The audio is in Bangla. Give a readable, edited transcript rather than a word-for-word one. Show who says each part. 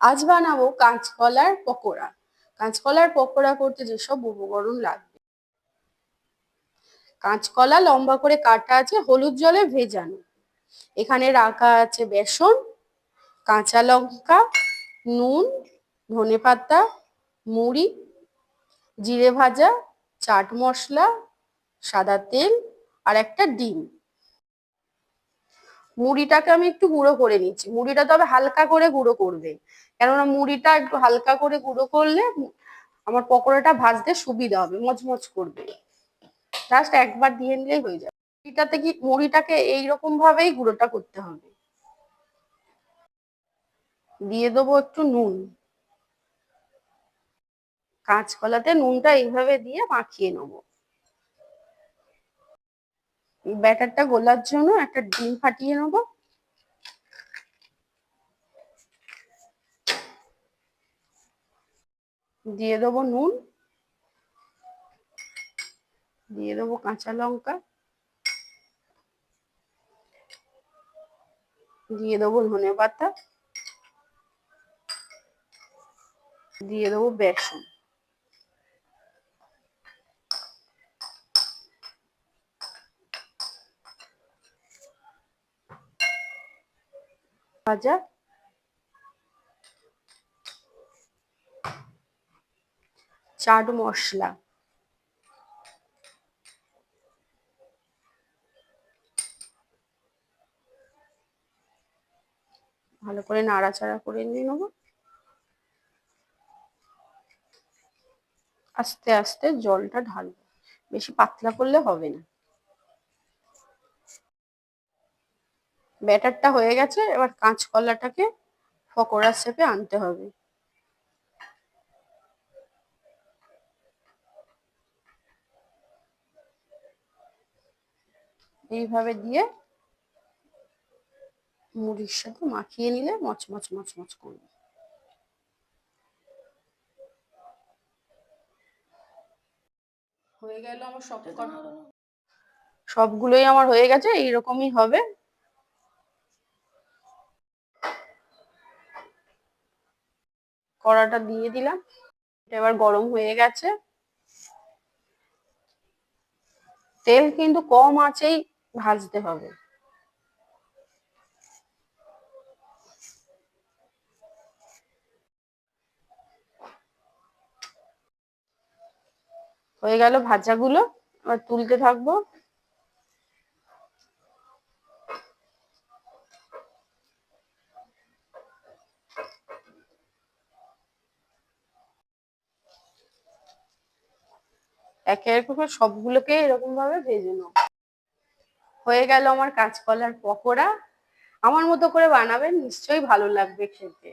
Speaker 1: আজ বানাবো কাঁচকলার পকোড়া। কাঁচকলার পকোড়া করতে যেসব উপকরণ লাগবে: কাঁচকলা লম্বা করে কাটা আছে, হলুদ জলে ভেজানো। এখানে রাখা আছে বেসন, কাঁচা লঙ্কা, নুন, ধনেপাতা, মুড়ি, জিরে ভাজা, চাট মশলা, সাদা তেল আর একটা ডিম। মুড়িটাকে আমি একটু গুঁড়ো করে নিচ্ছি। মুড়িটা তবে হালকা করে গুঁড়ো করবে, কেননা মুড়িটা একটু হালকা করে গুঁড়ো করলে আমার পকোড়াটা ভাজতে সুবিধা হবে, মচমচ করবে। জাস্ট একবার দিয়ে নিলেই হয়ে যাবে। মুড়িটাকে এইরকম ভাবেই গুঁড়োটা করতে হবে। দিয়ে দেবো একটু নুন। কাঁচকলাতে নুনটা এইভাবে দিয়ে মাখিয়ে নেবো। ব্যাটারটা গোলার জন্য একটা ডিম ফাটিয়ে নেবো। দিয়ে দেবো নুন, দিয়ে দেবো কাঁচা লঙ্কা, দিয়ে দেবো ধনেপাতা, দিয়ে দেবো বেসন। ভাজা চাট মশলা, ভালো করে নাড়াচাড়া করে নিয়ে নেবো। আস্তে আস্তে জলটা ঢালবো, বেশি পাতলা করলে হবে না। ব্যাটারটা হয়ে গেছে, এবার কাঁচকলাটাকে পকোড়া শেপে আনতে হবে। এইভাবে দিয়ে মুড়ির সাথে মাখিয়ে নিলে মচমচ মচমচ করবে। হয়ে গেল আমার সবগুলোই আমার হয়ে গেছে, এইরকমই হবে। কড়াটা দিয়ে দিলাম, এবার গরম হয়ে গেছে। তেল কিন্তু কম আঁচেই ভাজতে হবে। হয়ে গেল ভাজাগুলো, এবার তুলতে থাকবো। একে একে করে সবগুলোকে এরকম ভাবে ভেজে নেব। হয়ে গেল আমার কাঁচকলার পকোড়া। আমার মতো করে বানাবেন, নিশ্চয়ই ভালো লাগবে খেতে।